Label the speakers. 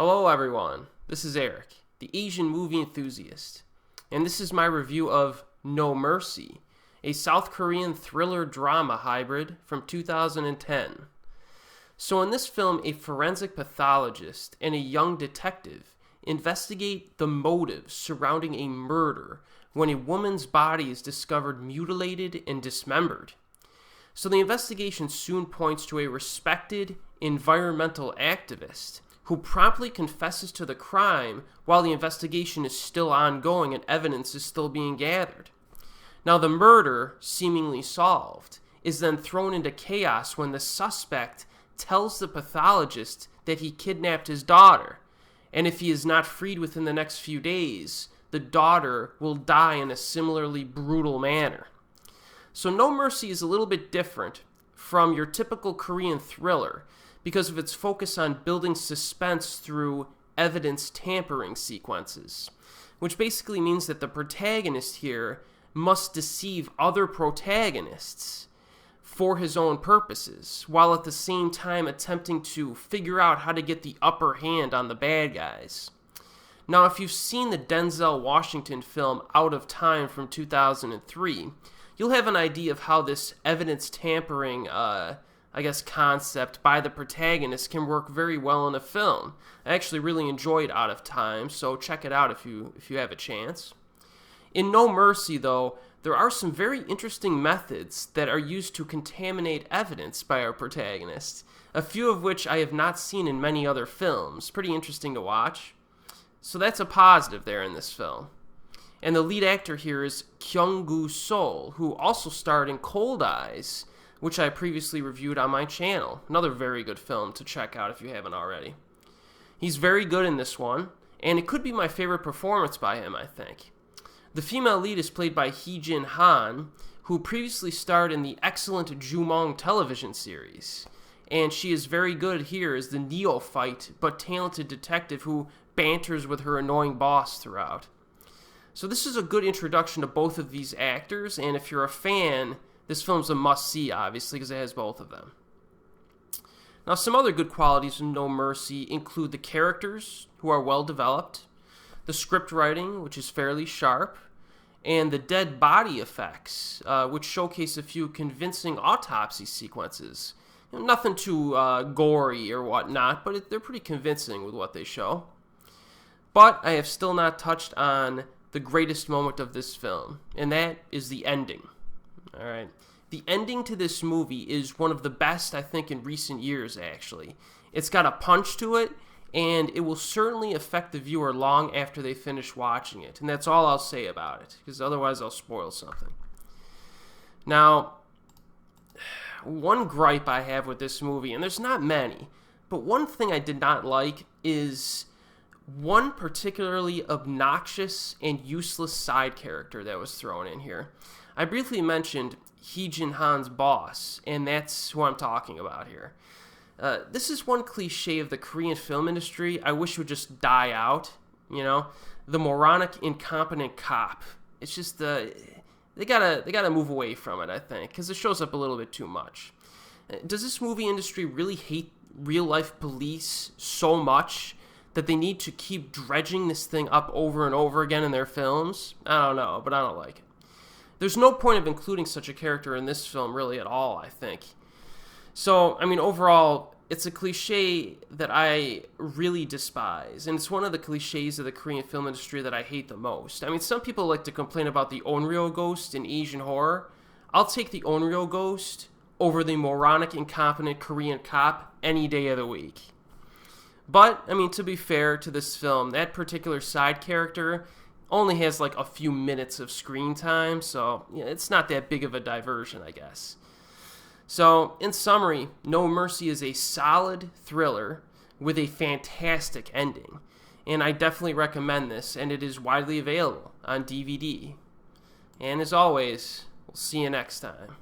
Speaker 1: Hello everyone, this is Erik, the Asian movie enthusiast, and this is my review of No Mercy, a South Korean thriller drama hybrid from 2010. So in this film, a forensic pathologist and a young detective investigate the motives surrounding a murder when a woman's body is discovered mutilated and dismembered. So the investigation soon points to a respected environmental activist who promptly confesses to the crime while the investigation is still ongoing and evidence is still being gathered. Now the murder, seemingly solved, is then thrown into chaos when the suspect tells the pathologist that he kidnapped his daughter, and if he is not freed within the next few days, the daughter will die in a similarly brutal manner. So No Mercy is a little bit different from your typical Korean thriller because of its focus on building suspense through evidence tampering sequences, which basically means that the protagonist here must deceive other protagonists for his own purposes, while at the same time attempting to figure out how to get the upper hand on the bad guys. Now, if you've seen the Denzel Washington film Out of Time from 2003, you'll have an idea of how this evidence tampering concept by the protagonist can work very well in a film. I actually really enjoyed Out of Time, so check it out if you have a chance. In No Mercy, though, there are some very interesting methods that are used to contaminate evidence by our protagonist, a few of which I have not seen in many other films. Pretty interesting to watch. So that's a positive there in this film. And the lead actor here is Kyung-gu, who also starred in Cold Eyes, which I previously reviewed on my channel. Another very good film to check out if you haven't already. He's very good in this one, and it could be my favorite performance by him, I think. The female lead is played by Hye-jin, who previously starred in the excellent Jumong television series, and she is very good here as the neophyte but talented detective who banters with her annoying boss throughout. So this is a good introduction to both of these actors, and if you're a fan, this film's a must-see, obviously, because it has both of them. Now, some other good qualities in No Mercy include the characters, who are well-developed, the script writing, which is fairly sharp, and the dead body effects, which showcase a few convincing autopsy sequences. Nothing too gory or whatnot, but they're pretty convincing with what they show. But I have still not touched on the greatest moment of this film, and that is the ending. All right. The ending to this movie is one of the best, I think, in recent years, actually. It's got a punch to it, and it will certainly affect the viewer long after they finish watching it. And that's all I'll say about it, because otherwise I'll spoil something. Now, one gripe I have with this movie, and there's not many, but one thing I did not like is one particularly obnoxious and useless side character that was thrown in here. I briefly mentioned Hye-jin's boss, and that's who I'm talking about here. This is one cliche of the Korean film industry I wish would just die out, the moronic, incompetent cop. It's just, they gotta move away from it, I think, because it shows up a little bit too much. Does this movie industry really hate real-life police so much that they need to keep dredging this thing up over and over again in their films? I don't know, but I don't like it. There's no point of including such a character in this film really at all, I think. So, overall, it's a cliche that I really despise, and it's one of the cliches of the Korean film industry that I hate the most. Some people like to complain about the Onryo ghost in Asian horror. I'll take the Onryo ghost over the moronic, incompetent Korean cop any day of the week. But, to be fair to this film, that particular side character only has like a few minutes of screen time, so it's not that big of a diversion, I guess. So, in summary, No Mercy is a solid thriller with a fantastic ending, and I definitely recommend this, and it is widely available on DVD. And as always, we'll see you next time.